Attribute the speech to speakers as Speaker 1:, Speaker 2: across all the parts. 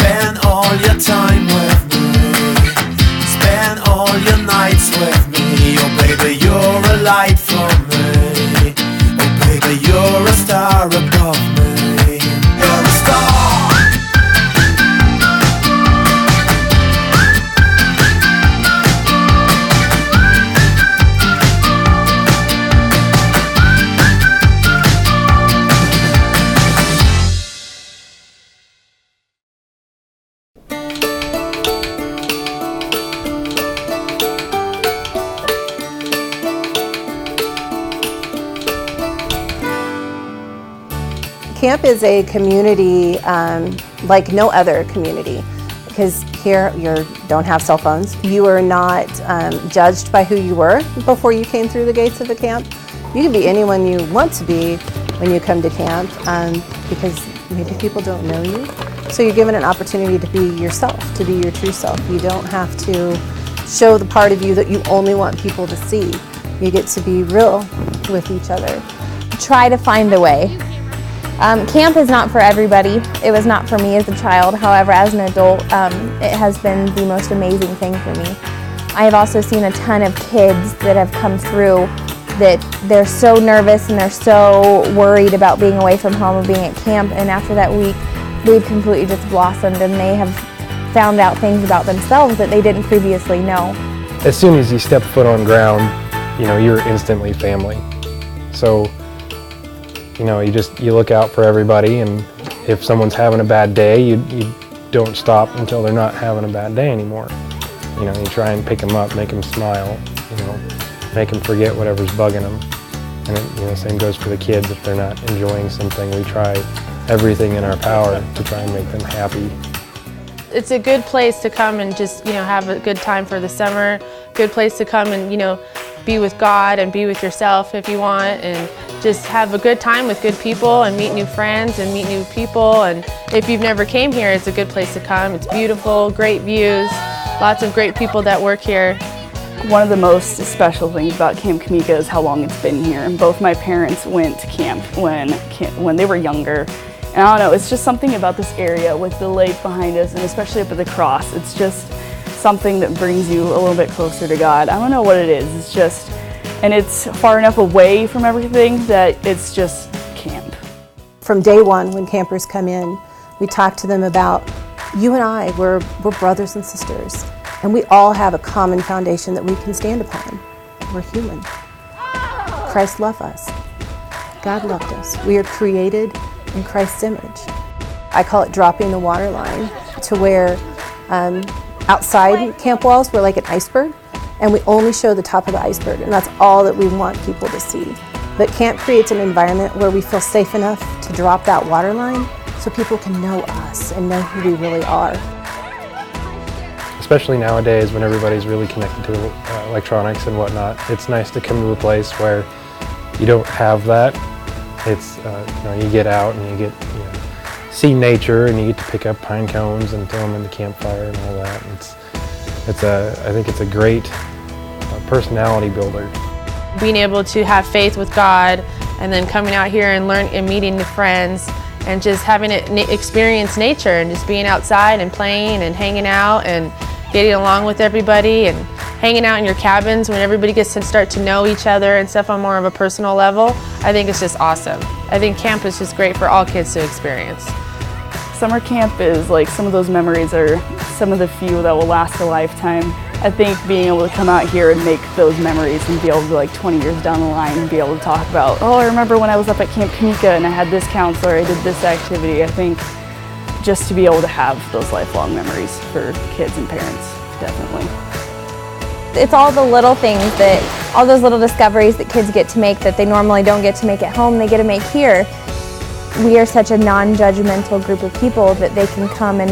Speaker 1: Spend all your time with me, spend all your nights with me. Oh baby, you're a light for me. Oh baby, you're a star above me. You're a star.
Speaker 2: Camp is a community like no other community, because here you don't have cell phones. You are not judged by who you were before you came through the gates of the camp. You can be anyone you want to be when you come to camp, because maybe people don't know you. So you're given an opportunity to be yourself, to be your true self. You don't have to show the part of you that you only want people to see. You get to be real with each other.
Speaker 3: Try to find a way. Camp is not for everybody. It was not for me as a child. However, as an adult, it has been the most amazing thing for me. I have also seen a ton of kids that have come through that they're so nervous and they're so worried about being away from home and being at camp, and after that week, they've completely just blossomed and they have found out things about themselves that they didn't previously know.
Speaker 4: As soon as you step foot on ground, you're instantly family. So, you look out for everybody, and if someone's having a bad day, you don't stop until they're not having a bad day anymore. You try and pick them up, make them smile, make them forget whatever's bugging them. And same goes for the kids. If they're not enjoying something, we try everything in our power to try and make them happy.
Speaker 5: It's a good place to come and just, have a good time for the summer. Good place to come and, be with God and be with yourself if you want, and just have a good time with good people and meet new friends and meet new people. And if you've never came here, it's a good place to come. It's beautiful, great views, lots of great people that work here.
Speaker 6: One of the most special things about Camp Comeca is how long it's been here. And both my parents went to camp when they were younger. And I don't know, it's just something about this area with the lake behind us, and especially up at the cross. It's just something that brings you a little bit closer to God. I don't know what it is. It's just, and it's far enough away from everything that it's just camp.
Speaker 2: From day one, when campers come in, we talk to them about, you and I, we're brothers and sisters, and we all have a common foundation that we can stand upon. We're human. Christ loved us. God loved us. We are created in Christ's image. I call it dropping the water line, to where outside camp walls we're like an iceberg, and we only show the top of the iceberg, and that's all that we want people to see. But camp creates an environment where we feel safe enough to drop that water line so people can know us and know who we really are.
Speaker 4: Especially nowadays when everybody's really connected to electronics and whatnot, it's nice to come to a place where you don't have that. It's you get out and you get see nature, and you get to pick up pine cones and throw them in the campfire and all that. I think it's a great personality builder.
Speaker 5: Being able to have faith with God, and then coming out here and meeting new friends, and just having to experience nature, and just being outside and playing and hanging out and getting along with everybody, and hanging out in your cabins when everybody gets to start to know each other and stuff on more of a personal level. I think it's just awesome. I think camp is just great for all kids to experience.
Speaker 6: Summer camp is like, some of those memories are some of the few that will last a lifetime. I think being able to come out here and make those memories and be able to, 20 years down the line, and be able to talk about, oh, I remember when I was up at Camp Comeca and I had this counselor, I did this activity. I think just to be able to have those lifelong memories for kids and parents, definitely.
Speaker 3: It's all the little things all those little discoveries that kids get to make that they normally don't get to make at home, they get to make here. We are such a non-judgmental group of people that they can come and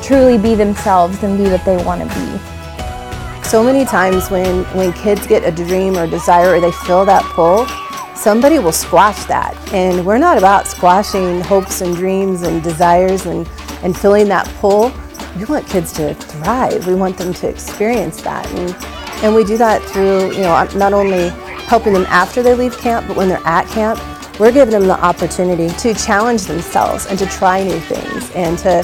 Speaker 3: truly be themselves and be what they want to be.
Speaker 2: So many times when kids get a dream or desire, or they feel that pull, somebody will squash that. And we're not about squashing hopes and dreams and desires and feeling that pull. We want kids to thrive. We want them to experience that. And we do that through, not only helping them after they leave camp, but when they're at camp, we're giving them the opportunity to challenge themselves and to try new things, and to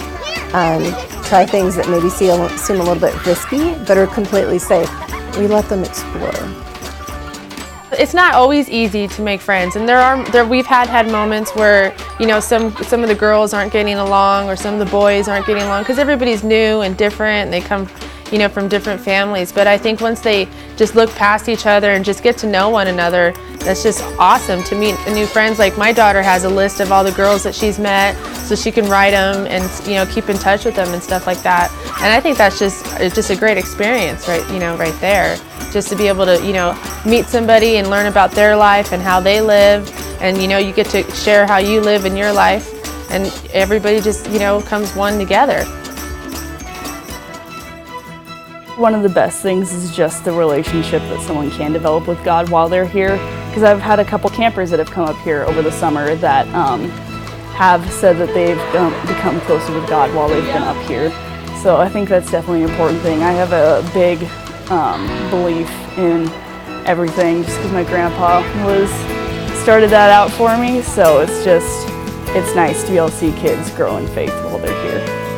Speaker 2: try things that maybe seem a little bit risky, but are completely safe. We let them explore.
Speaker 5: It's not always easy to make friends, and we've had moments where, you know, some of the girls aren't getting along, or some of the boys aren't getting along, because everybody's new and different, and they come, you know, from different families. But I think once they just look past each other and just get to know one another, that's just awesome to meet new friends. Like my daughter has a list of all the girls that she's met, so she can write them and, you know, keep in touch with them and stuff like that. And I think that's just a great experience, right? You know, right there, just to be able to, you know, meet somebody and learn about their life and how they live, and, you know, you get to share how you live in your life, and everybody just, you know, comes one together.
Speaker 6: One of the best things is just the relationship that someone can develop with God while they're here, because I've had a couple campers that have come up here over the summer that have said that they've become closer with God while they've been up here. So I think that's definitely an important thing. I have a big belief in everything, just because my grandpa started that out for me. So it's nice to be able to see kids grow in faith while they're here.